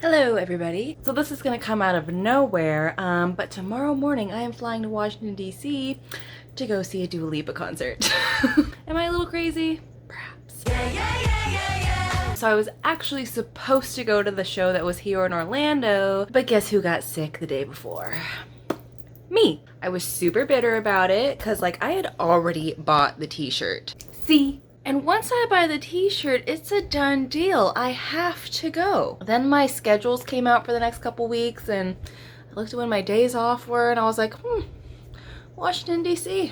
Hello everybody. So this is gonna come out of nowhere, but tomorrow morning I am flying to Washington D.C. to go see a Dua Lipa concert. Am I a little crazy? Perhaps. So I was actually supposed to go to the show that was here in Orlando, but guess who got sick the day before? Me. I was super bitter about it because like I had already bought the t-shirt. See? And once I buy the t-shirt, it's a done deal. I have to go. Then my schedules came out for the next couple weeks and I looked at when my days off were and I was like, Washington D.C.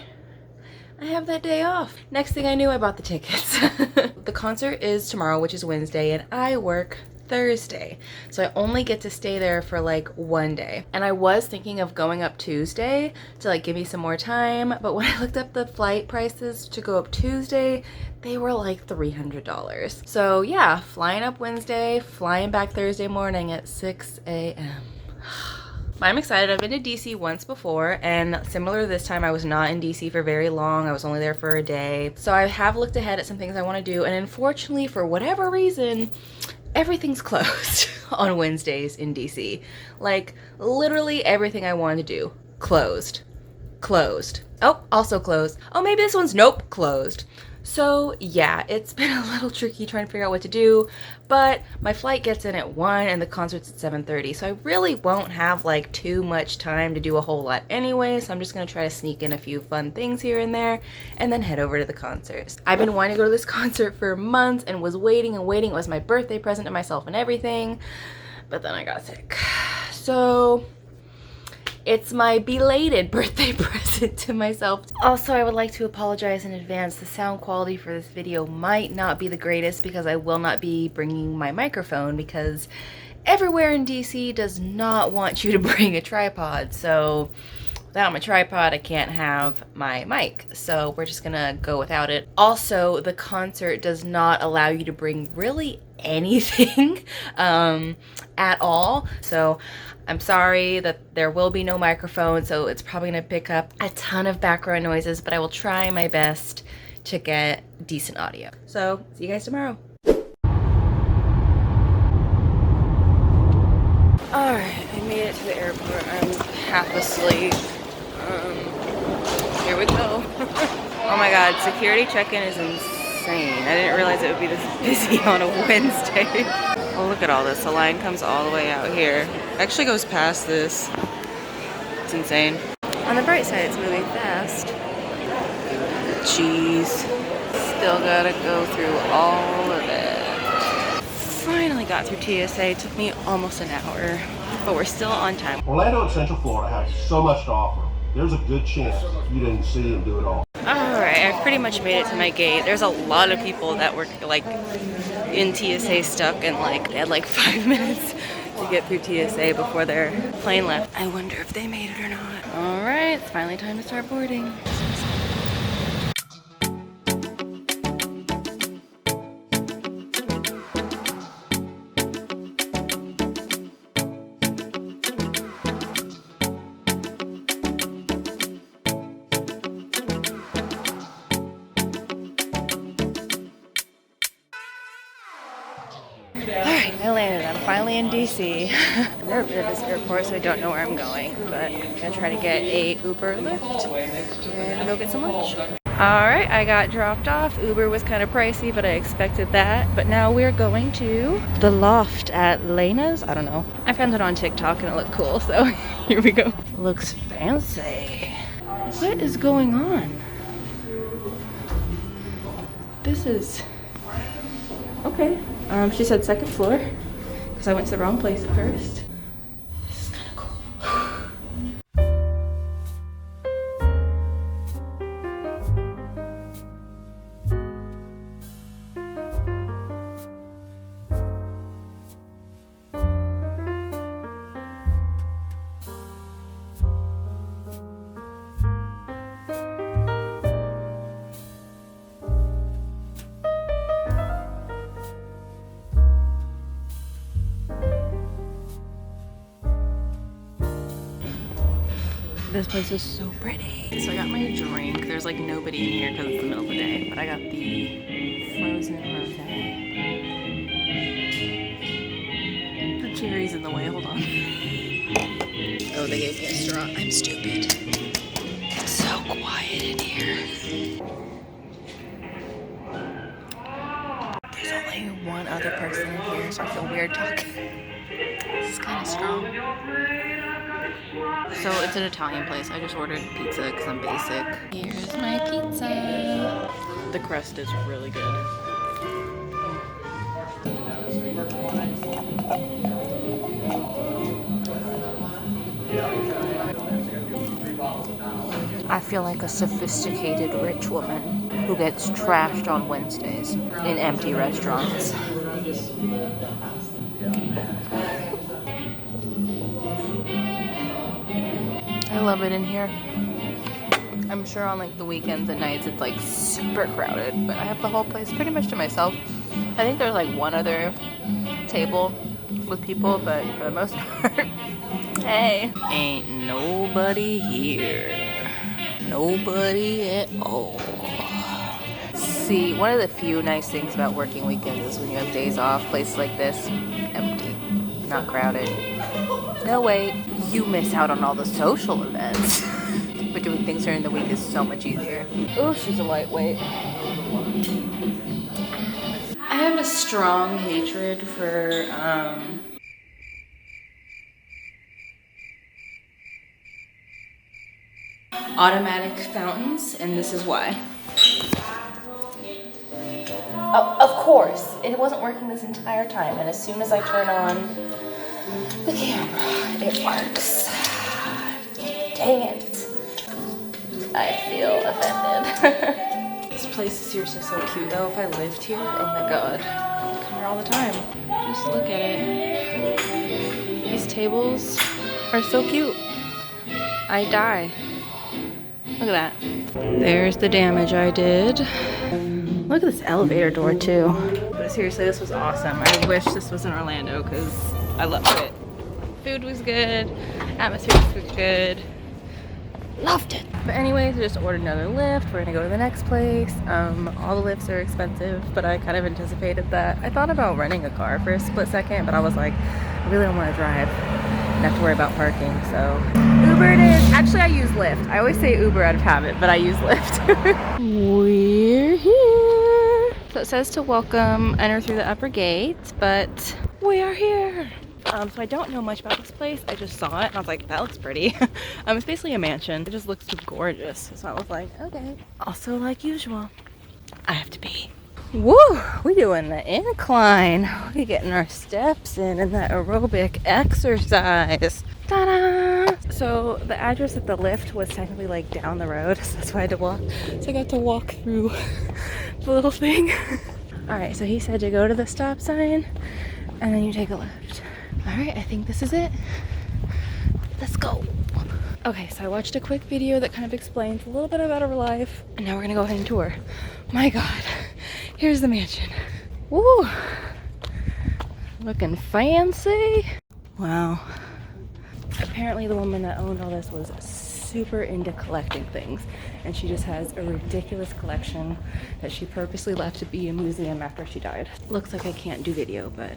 I have that day off. Next thing I knew, I bought the tickets. The concert is tomorrow, which is Wednesday, and I work Thursday. So I only get to stay there for like one day. And I was thinking of going up Tuesday to like give me some more time, but when I looked up the flight prices to go up Tuesday, they were like $300. So yeah, flying up Wednesday, flying back Thursday morning at 6 a.m. I'm excited. I've been to DC once before, and similar to this time, I was not in DC for very long. I was only there for a day. So I have looked ahead at some things I want to do, and unfortunately, for whatever reason, everything's closed on Wednesdays in DC. Like, literally everything I wanted to do. Closed. Closed. Oh, also closed. Oh, maybe this one's nope, closed. So yeah, it's been a little tricky trying to figure out what to do, but my flight gets in at 1 and the concert's at 7:30, so I really won't have like too much time to do a whole lot anyway, so I'm just gonna try to sneak in a few fun things here and there and then head over to the concerts. I've been wanting to go to this concert for months and was waiting and waiting. It was my birthday present to myself and everything, but then I got sick. So it's my belated birthday present to myself. Also, I would like to apologize in advance. The sound quality for this video might not be the greatest because I will not be bringing my microphone because everywhere in DC does not want you to bring a tripod. So without my tripod, I can't have my mic. So we're just gonna go without it. Also, the concert does not allow you to bring really anything at all. So I'm sorry that there will be no microphone, so it's probably gonna pick up a ton of background noises, but I will try my best to get decent audio. So see you guys tomorrow. Alright, I made it to the airport. I'm half asleep. Here we go. Oh my god, security check-in is insane. I didn't realize it would be this busy on a Wednesday. Oh, look at all this. The line comes all the way out here. It actually goes past this. It's insane. On the bright side, it's moving fast. Jeez. Still gotta go through all of it. Finally got through TSA. It took me almost an hour, but we're still on time. Orlando and Central Florida have so much to offer. There's a good chance you didn't see and do it all. Alright, I've pretty much made it to my gate. There's a lot of people that were like in TSA stuck and like they had like 5 minutes to get through TSA before their plane left. I wonder if they made it or not. Alright, it's finally time to start boarding. Alright, I landed. I'm finally in DC. I've never been to this airport, so I don't know where I'm going, but I'm gonna try to get a Uber Lyft and go get some lunch. Alright, I got dropped off. Uber was kind of pricey, but I expected that. But now we're going to the Loft at Lena's. I don't know. I found it on TikTok and it looked cool, so here we go. Looks fancy. What is going on? This is... okay. She said second floor, because I went to the wrong place at first. This is kind of cool. This place is so pretty. So I got my drink. There's like nobody in here because it's the middle of the day, but I got the frozen rosé. The cherries in the way. Hold on. Oh, they gave me a straw. I'm stupid. It's so quiet in here. There's only one other person in here, so I feel weird talking. This is kind of strong. So it's an Italian place. I just ordered pizza because I'm basic. Here's my pizza. The crust is really good. I feel like a sophisticated rich woman who gets trashed on Wednesdays in empty restaurants. I love it in here. I'm sure on like the weekends and nights it's like super crowded, but I have the whole place pretty much to myself. I think there's like one other table with people, but for the most part, hey, ain't nobody here. Nobody at all. See, one of the few nice things about working weekends is when you have days off, places like this, empty, not crowded. No, wait, you miss out on all the social events. But doing things during the week is so much easier. Oh, she's a lightweight. I have a strong hatred for, automatic fountains, and this is why. Oh, of course, it wasn't working this entire time, and as soon as I turn on the camera, it works. Dang it. I feel offended. This place is seriously so cute though. If I lived here, oh my god, I'd come here all the time. Just look at it. These tables are so cute. I die. Look at that. There's the damage I did. Look at this elevator door too. But seriously, this was awesome. I wish this was in Orlando because I loved it. Food was good. Atmosphere was good. Loved it. But anyways, I just ordered another lift. We're gonna go to the next place. All the lifts are expensive, but I kind of anticipated that. I thought about renting a car for a split second, but I was like, I really don't want to drive and have to worry about parking, so Uber it is. Actually, I use Lyft. I always say Uber out of habit, but I use Lyft. We're here. So it says to welcome, enter through the upper gate, but we are here. So I don't know much about this place. I just saw it and I was like, that looks pretty. It's basically a mansion. It just looks gorgeous. So I was like, okay. Also, like usual, I have to pee. Woo! We doing the incline. We getting our steps in and that aerobic exercise. Ta-da! So the address of the lift was technically like down the road, so that's why I had to walk. So I got to walk through the little thing. All right, so he said to go to the stop sign and then you take a left. All right, I think this is it. Let's go. Okay, so I watched a quick video that kind of explains a little bit about our life, and now we're gonna go ahead and tour. My God, here's the mansion. Woo! Looking fancy. Wow. Apparently the woman that owned all this was super into collecting things, and she just has a ridiculous collection that she purposely left to be a museum after she died. Looks like I can't do video, but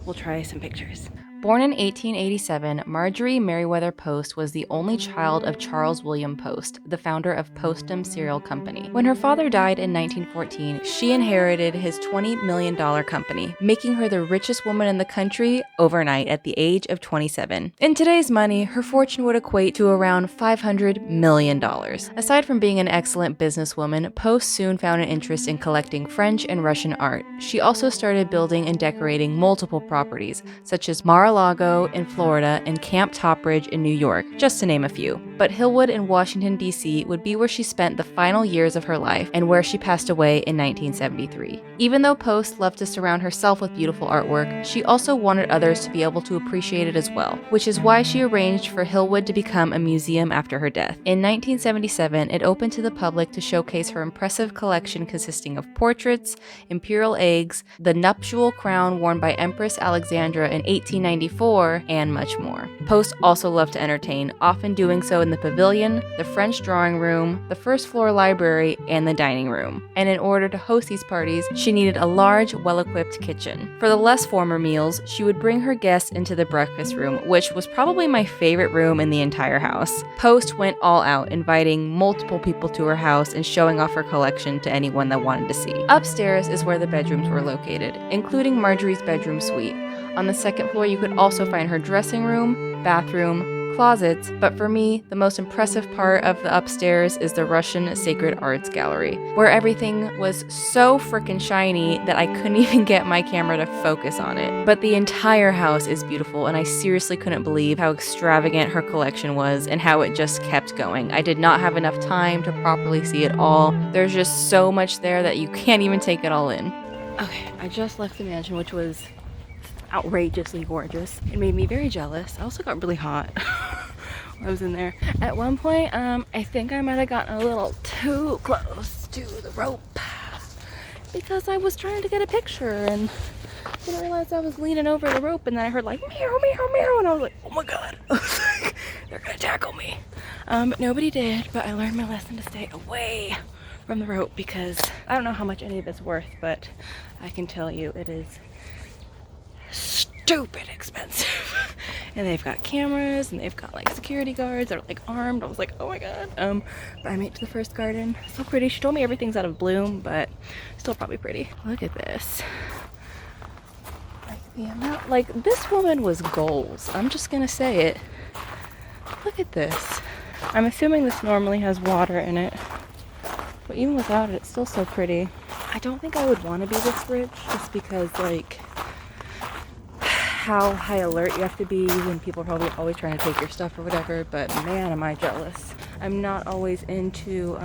we'll try some pictures. Born in 1887, Marjorie Merriweather Post was the only child of Charles William Post, the founder of Postum Cereal Company. When her father died in 1914, she inherited his $20 million company, making her the richest woman in the country overnight at the age of 27. In today's money, her fortune would equate to around $500 million. Aside from being an excellent businesswoman, Post soon found an interest in collecting French and Russian art. She also started building and decorating multiple properties, such as Mar-a-Lago in Florida and Camp Topridge in New York, just to name a few. But Hillwood in Washington, D.C. would be where she spent the final years of her life and where she passed away in 1973. Even though Post loved to surround herself with beautiful artwork, she also wanted others to be able to appreciate it as well, which is why she arranged for Hillwood to become a museum after her death. In 1977, it opened to the public to showcase her impressive collection consisting of portraits, imperial eggs, the nuptial crown worn by Empress Alexandra in 1898, 1994, and much more. Post also loved to entertain, often doing so in the pavilion, the French drawing room, the first floor library, and the dining room. And in order to host these parties, she needed a large, well-equipped kitchen. For the less formal meals, she would bring her guests into the breakfast room, which was probably my favorite room in the entire house. Post went all out, inviting multiple people to her house and showing off her collection to anyone that wanted to see. Upstairs is where the bedrooms were located, including Marjorie's bedroom suite. On the second floor, you could also find her dressing room, bathroom, closets, but for me, the most impressive part of the upstairs is the Russian Sacred Arts Gallery, where everything was so freaking shiny that I couldn't even get my camera to focus on it. But the entire house is beautiful, and I seriously couldn't believe how extravagant her collection was and how it just kept going. I did not have enough time to properly see it all. There's just so much there that you can't even take it all in. Okay, I just left the mansion, which was outrageously gorgeous. It made me very jealous. I also got really hot when I was in there. At one point, I think I might have gotten a little too close to the rope because I was trying to get a picture and didn't realize I was leaning over the rope, and then I heard like meow, meow, meow, and I was like, oh my god. They're gonna tackle me. But nobody did, but I learned my lesson to stay away from the rope because I don't know how much any of it's worth, but I can tell you it is stupid expensive. And they've got cameras and they've got like security guards that are like armed. I was like, oh my god. But I made it to the first garden. So pretty. She told me everything's out of bloom, but still probably pretty. Look at this. Like the amount, like this woman was goals. I'm just gonna say it. Look at this. I'm assuming this normally has water in it, but even without it, it's still so pretty. I don't think I would want to be this rich just because like how high alert you have to be when people are probably always trying to take your stuff or whatever, but man, am I jealous. I'm not always into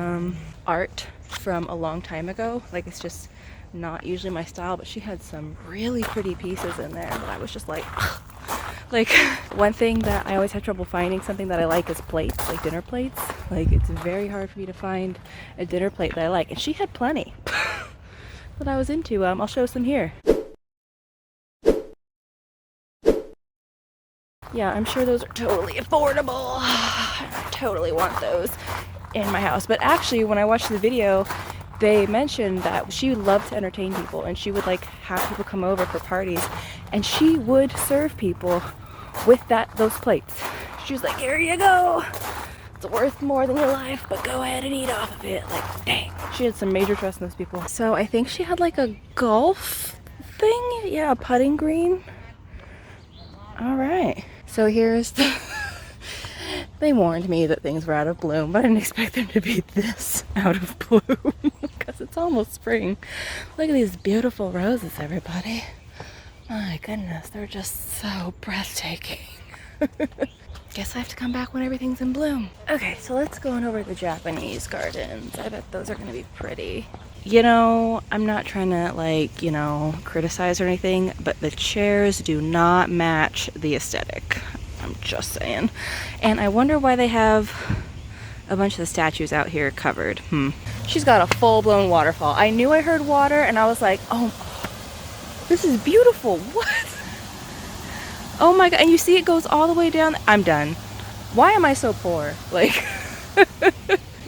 art from a long time ago. Like, it's just not usually my style, but she had some really pretty pieces in there that I was just like, like one thing that I always have trouble finding something that I like is plates, like dinner plates. Like, it's very hard for me to find a dinner plate that I like, and she had plenty that I was into. I'll show some here. Yeah, I'm sure those are totally affordable. I totally want those in my house. But actually, when I watched the video, they mentioned that she loved to entertain people, and she would like have people come over for parties, and she would serve people with those plates. She was like, here you go. It's worth more than your life, but go ahead and eat off of it. Like, dang. She had some major trust in those people. So I think she had like a golf thing. Yeah, a putting green. All right. So here's the... They warned me that things were out of bloom, but I didn't expect them to be this out of bloom because it's almost spring. Look at these beautiful roses, everybody. My goodness, they're just so breathtaking. Guess I have to come back when everything's in bloom. Okay, so let's go on over to the Japanese gardens. I bet those are going to be pretty. You know, I'm not trying to, like, you know, criticize or anything, but the chairs do not match the aesthetic. I'm just saying. And I wonder why they have a bunch of the statues out here covered. She's got a full-blown waterfall. I knew I heard water, and I was like, oh, this is beautiful. What? Oh my god. And you see it goes all the way down. I'm done. Why am I so poor? Like...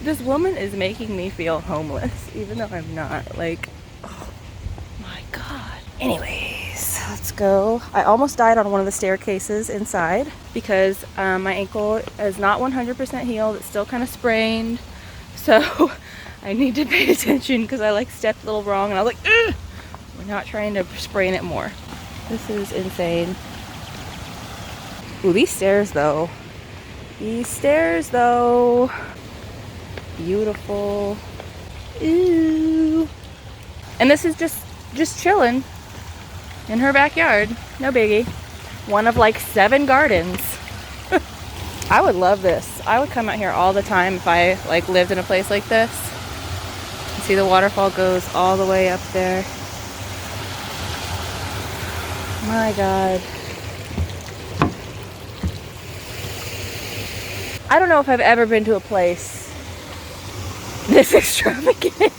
This woman is making me feel homeless, even though I'm not. Like, oh my god. Anyways, let's go. I almost died on one of the staircases inside because my ankle is not 100% healed. It's still kind of sprained. So I need to pay attention because I like stepped a little wrong and I was like, ugh! We're not trying to sprain it more. This is insane. Ooh, these stairs though. These stairs though. Beautiful. Ooh. And this is just chilling in her backyard. No biggie. One of like 7 gardens. I would love this. I would come out here all the time if I like lived in a place like this. You see the waterfall goes all the way up there. My god. I don't know if I've ever been to a place this extravagant.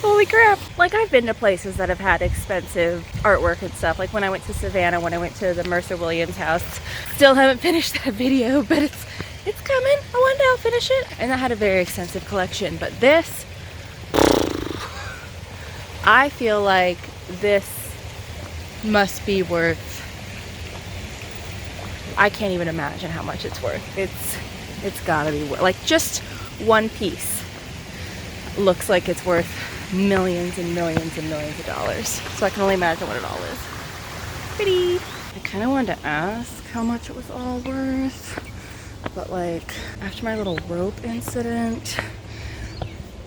Holy crap. Like, I've been to places that have had expensive artwork and stuff. Like when I went to Savannah, when I went to the Mercer Williams house. Still haven't finished that video, but it's coming. One day I'll finish it. And that had a very extensive collection. But this, I feel like this must be worth, I can't even imagine how much it's worth. It's gotta be worth, like, just one piece looks like it's worth millions and millions and millions of dollars. So I can only imagine what it all is. Pretty. I kind of wanted to ask how much it was all worth, but like after my little rope incident,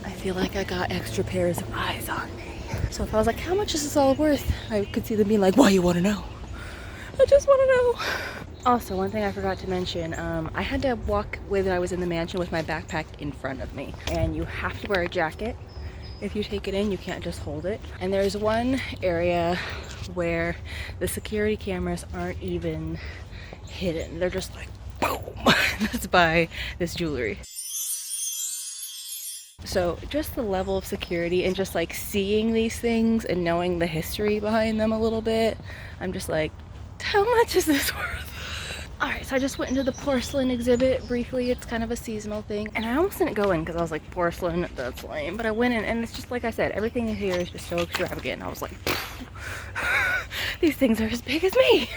I feel like I got extra pairs of eyes on me. So if I was like, how much is this all worth? I could see them being like, why you want to know? I just want to know. Also, one thing I forgot to mention, I had to walk when I was in the mansion with my backpack in front of me, and you have to wear a jacket. If you take it in, you can't just hold it. And there's one area where the security cameras aren't even hidden. They're just like, boom, that's by this jewelry. So just the level of security and just like seeing these things and knowing the history behind them a little bit, I'm just like, how much is this worth? Alright, so I just went into the porcelain exhibit briefly. It's kind of a seasonal thing. And I almost didn't go in because I was like, porcelain, that's lame. But I went in and it's just like I said, everything in here is just so extravagant. And I was like, these things are as big as me.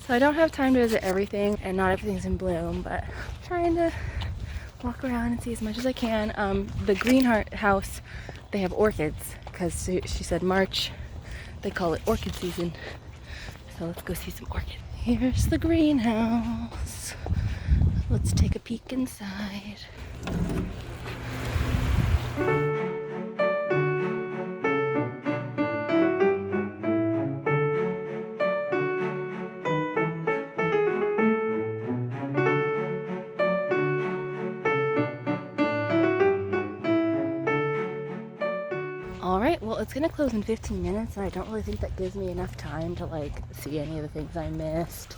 So I don't have time to visit everything, and not everything's in bloom, but I'm trying to walk around and see as much as I can. The greenhouse, they have orchids, because she said March, they call it orchid season. So let's go see some orchids. Here's the greenhouse. Let's take a peek inside. Alright, well it's gonna close in 15 minutes and I don't really think that gives me enough time to like see any of the things I missed.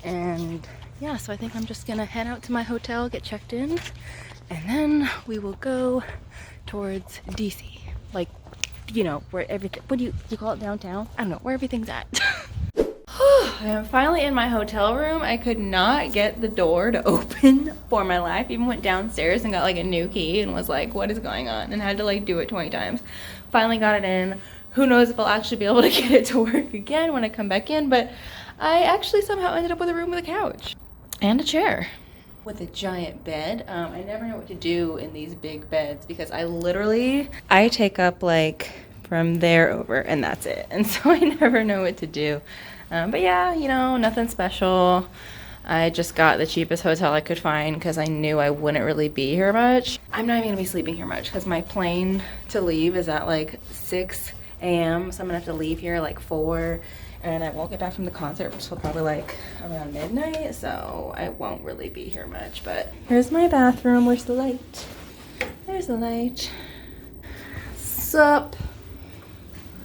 And yeah, so I think I'm just gonna head out to my hotel, get checked in, and then we will go towards DC. Like, you know, where everything, what do you call it, downtown? I don't know, where everything's at. I am finally in my hotel room. I could not get the door to open for my life. Even went downstairs and got like a new key and was like, what is going on? And had to like do it 20 times. Finally got it in. Who knows if I'll actually be able to get it to work again when I come back in, but I actually somehow ended up with a room with a couch and a chair with a giant bed. I never know what to do in these big beds because I take up like from there over and that's it. And so I never know what to do. But yeah, you know, nothing special. I just got the cheapest hotel I could find because I knew I wouldn't really be here much. I'm not even gonna be sleeping here much because my plane to leave is at like 6 a.m. So I'm gonna have to leave here like 4, and I won't get back from the concert until probably like around midnight. So I won't really be here much, but here's my bathroom. Where's the light? There's the light. Sup?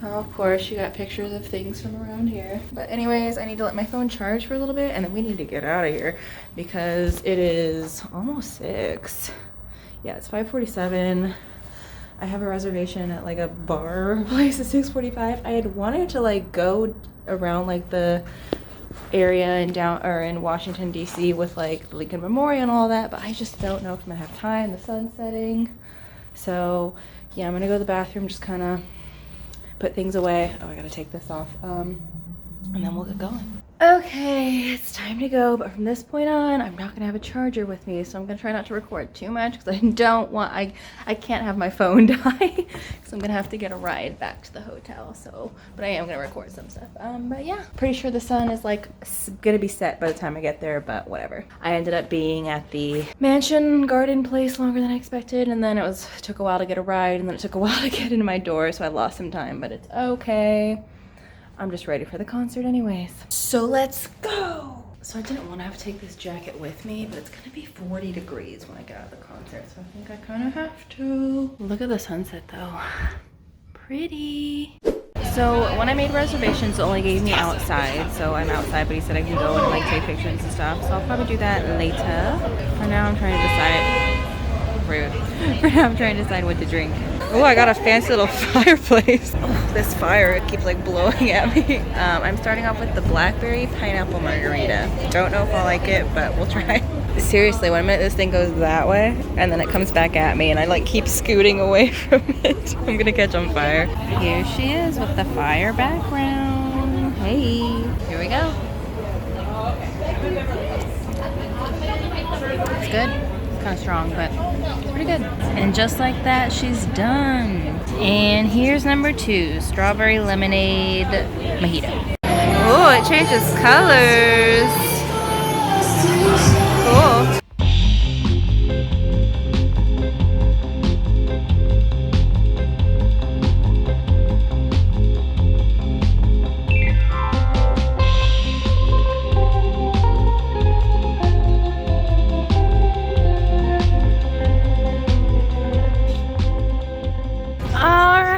Oh, of course, you got pictures of things from around here. But anyways, I need to let my phone charge for a little bit and then we need to get out of here because it is almost 6. Yeah, it's 5:47. I have a reservation at like a bar place at 6:45. I had wanted to like go around like the area in Washington D.C. with like the Lincoln Memorial and all that, but I just don't know if I'm gonna have time. The sun's setting. So yeah, I'm gonna go to the bathroom, just kind of put things away. Oh, I gotta take this off. And then we'll get going. Okay, it's time to go, but from this point on, I'm not gonna have a charger with me, so I'm gonna try not to record too much because I don't want, I can't have my phone die, because I'm gonna have to get a ride back to the hotel, so, but I am gonna record some stuff. But yeah, pretty sure the sun is like gonna be set by the time I get there, but whatever. I ended up being at the mansion garden place longer than I expected, and then it took a while to get a ride, and then it took a while to get into my door, so I lost some time, but it's okay. I'm just ready for the concert anyways. So let's go. So I didn't want to have to take this jacket with me, but it's gonna be 40 degrees when I get out of the concert, so I think I kind of have to. Look at the sunset though. Pretty. So when I made reservations, it only gave me outside, so I'm outside, but he said I can go and like take pictures and stuff, so I'll probably do that later. For now, I'm trying to decide. Rude. For now, I'm trying to decide what to drink. Oh, I got a fancy little fireplace. Oh, this fire keeps like blowing at me. I'm starting off with the blackberry pineapple margarita. Don't know if I'll like it, but we'll try. Seriously, one minute this thing goes that way, and then it comes back at me, and I like keep scooting away from it. I'm gonna catch on fire. Here she is with the fire background. Hey, here we go. It's good. It's kind of strong, but it's pretty good. And just like that, she's done. And here's number 2, strawberry lemonade mojito. Oh, it changes colors. Cool.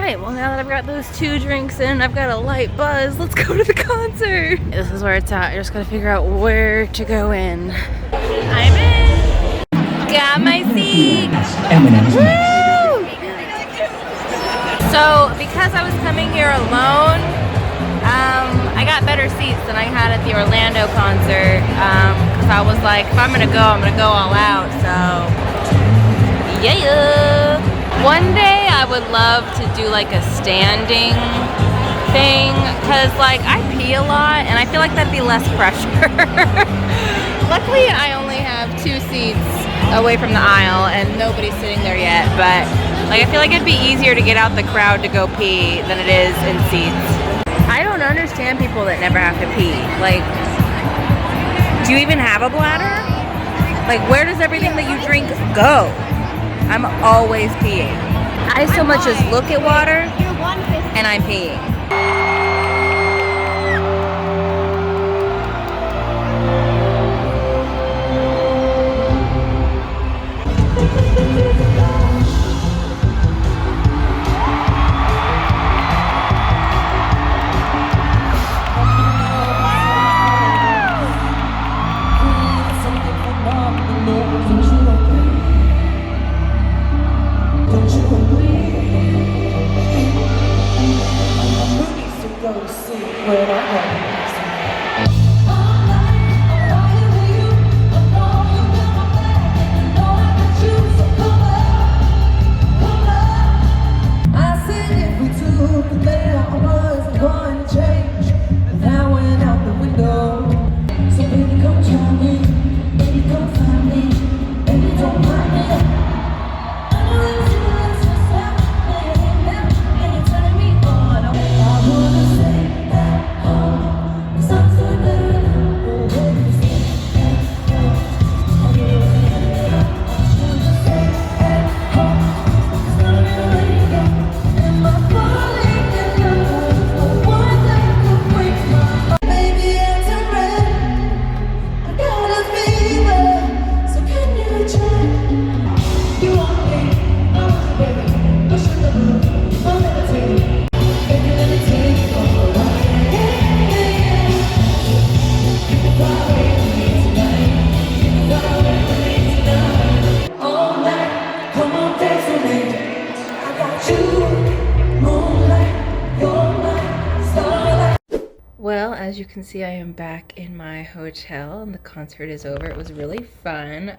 Well, now that I've got those 2 drinks in, I've got a light buzz. Let's go to the concert. This is where it's at. I just gotta figure out where to go in. I'm in. Got my seat. Woo! So, because I was coming here alone, I got better seats than I had at the Orlando concert. Because I was like, if I'm gonna go all out. So, yeah. One day I would love to do like a standing thing, because like I pee a lot and I feel like that'd be less pressure. Luckily I only have 2 seats away from the aisle and nobody's sitting there yet, but like I feel like it'd be easier to get out the crowd to go pee than it is in seats. I don't understand people that never have to pee. Like, do you even have a bladder? Like, where does everything that you drink go? I'm always peeing. I so much as look at water and I'm peeing. Well, as you can see, I am back in my hotel and the concert is over. It was really fun.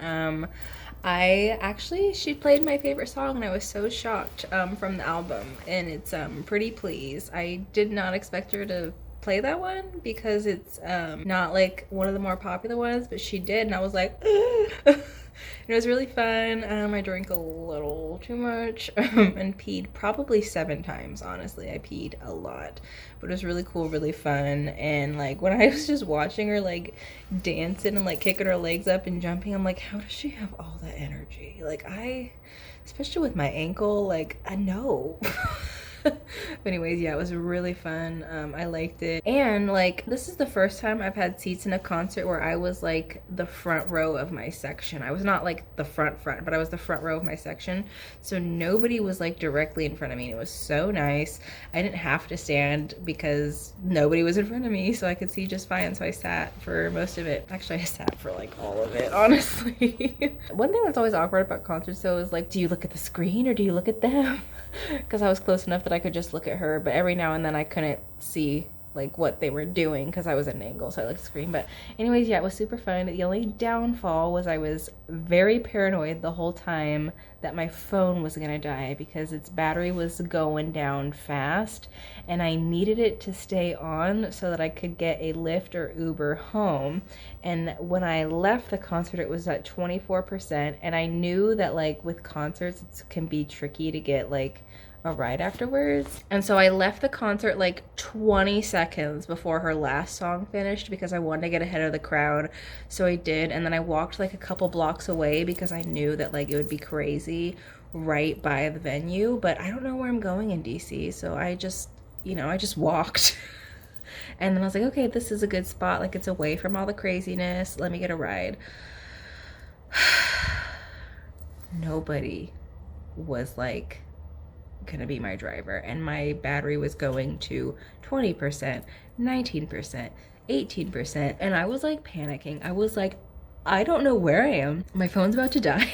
She played my favorite song and I was so shocked from the album, and it's Pretty Please. I did not expect her to play that one because it's not like one of the more popular ones, but she did, and I was like, it was really fun. I drank a little too much and peed probably 7 times. Honestly, I peed a lot, but it was really cool, really fun. And like when I was just watching her like dancing and like kicking her legs up and jumping, I'm like, how does she have all that energy? Like, especially with my ankle, like, I know. But anyways, yeah, it was really fun. I liked it. And like, this is the first time I've had seats in a concert where I was like the front row of my section. I was not like the front, but I was the front row of my section. So nobody was like directly in front of me. It was so nice. I didn't have to stand because nobody was in front of me, so I could see just fine. So I sat for most of it. Actually, I sat for like all of it, honestly. One thing that's always awkward about concerts though is like, do you look at the screen or do you look at them? Because I was close enough that I could just look at her, but every now and then I couldn't see like what they were doing because I was at an angle, so I looked at the screen. But anyways, yeah, it was super fun. The only downfall was I was very paranoid the whole time that my phone was gonna die because its battery was going down fast and I needed it to stay on so that I could get a Lyft or Uber home. And when I left the concert, it was at 24%, and I knew that like with concerts it can be tricky to get like a ride afterwards. And so I left the concert like 20 seconds before her last song finished because I wanted to get ahead of the crowd. So I did, and then I walked like a couple blocks away because I knew that like it would be crazy right by the venue, but I don't know where I'm going in DC, so I just, you know, I just walked. And then I was like, okay, this is a good spot, like it's away from all the craziness, let me get a ride. Nobody was like gonna be my driver, and my battery was going to 20%, 19%, 18%, and I was like panicking. I was like, I don't know where I am. My phone's about to die.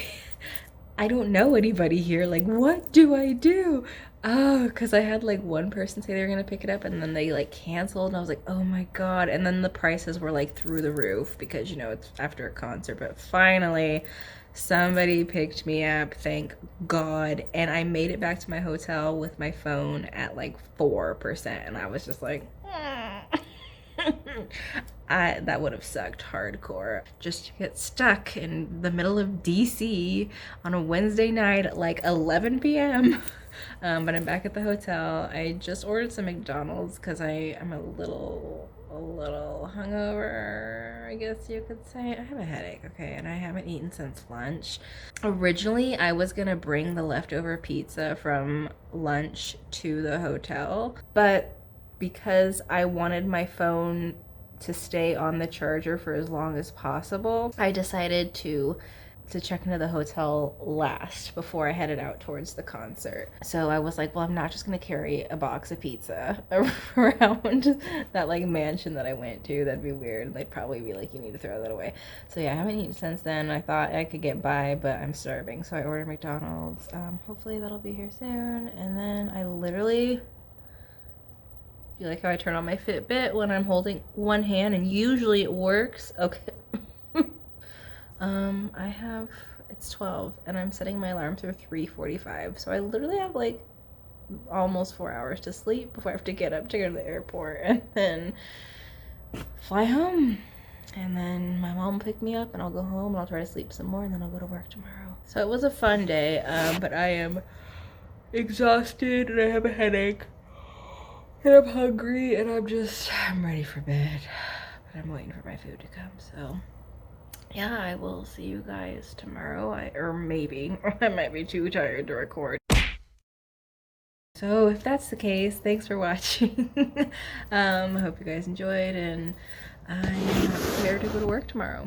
I don't know anybody here. Like, what do I do? Oh, because I had like one person say they were gonna pick it up and then they like canceled, and I was like, oh my god. And then the prices were like through the roof because, you know, it's after a concert. But finally somebody picked me up, thank god, and I made it back to my hotel with my phone at like 4%, and I was just like that would have sucked hardcore, just to get stuck in the middle of DC on a Wednesday night at like 11 p.m. But I'm back at the hotel. I just ordered some McDonald's because I'm a little hungover, I guess you could say. I have a headache, okay, and I haven't eaten since lunch. Originally, I was gonna bring the leftover pizza from lunch to the hotel, but because I wanted my phone to stay on the charger for as long as possible, I decided to check into the hotel last before I headed out towards the concert. So I was like, well, I'm not just gonna carry a box of pizza around that like mansion that I went to. That'd be weird. They'd probably be like, you need to throw that away. So yeah, I haven't eaten since then. I thought I could get by, but I'm starving, so I ordered McDonald's. Hopefully that'll be here soon. And then I literally, you like how I turn on my Fitbit when I'm holding one hand, and usually it works. Okay. It's 12 and I'm setting my alarm for 3:45, so I literally have like almost 4 hours to sleep before I have to get up to go to the airport and then fly home. And then my mom will pick me up and I'll go home and I'll try to sleep some more, and then I'll go to work tomorrow. So it was a fun day, but I am exhausted and I have a headache and I'm hungry and I'm ready for bed, but I'm waiting for my food to come. So yeah, I will see you guys tomorrow. Or maybe I might be too tired to record. So if that's the case, thanks for watching. I hope you guys enjoyed, and I'm prepared to go to work tomorrow.